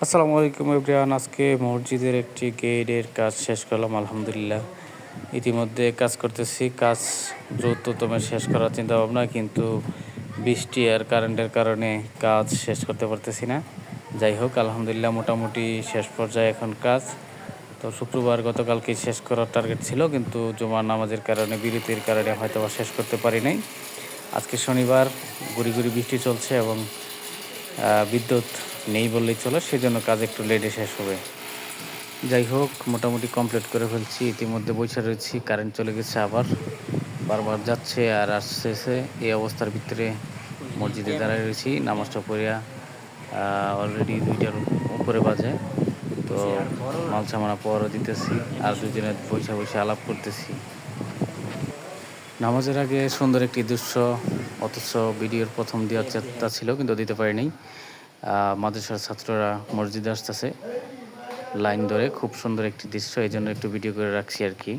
আসসালামু আলাইকুম এভরিওয়ান। আজকে মসজিদের একটি গেটের কাজ শেষ করলাম আলহামদুলিল্লাহ। ইতিমধ্যে কাজ করতেছি, কাজ দ্রুততম শেষ করার চিন্তা ভাবনা, কিন্তু বৃষ্টি আর কারেন্টের কারণে কাজ শেষ করতে পারতেছি না। যাই হোক, আলহামদুলিল্লাহ মোটামুটি শেষ পর্যায়ে এখন কাজ। তো শুক্রবার গতকালকে শেষ করার টার্গেট ছিল, কিন্তু জুমার নামাজের কারণে, বিরতির কারণে হয়তো বা শেষ করতে পারি নাই। আজকে শনিবার, গুড়ি গুড়ি বৃষ্টি চলছে এবং বিদ্যুৎ নেই বললেই চলে, সেজন্য কাজ একটু লেটে শেষ হবে। যাই হোক, মোটামুটি কমপ্লিট করে ফেলছি। ইতিমধ্যে বসে রয়েছি, কারেন্ট চলে গেছে, আবার বারবার যাচ্ছে আর আসতেছে। এই অবস্থার ভিতরে মসজিদে দাঁড়ায় রয়েছি, নামাজটা পড়িয়া অলরেডি 2টার উপরে বাজে। তো মাল সামানা পরও দিতেছি, আর দুজনে বসে বসে আলাপ করতেছি। নামাজের আগে সুন্দর একটি দৃশ্য, অথচ ভিডিওর প্রথম দেওয়ার চেষ্টা ছিল কিন্তু দিতে পারিনি। মাদ্রাসার ছাত্ররা মসজিদে আসতেছে লাইন ধরে, খুব সুন্দর একটি দৃশ্য, এই জন্য একটু ভিডিও করে রাখছি আর কি।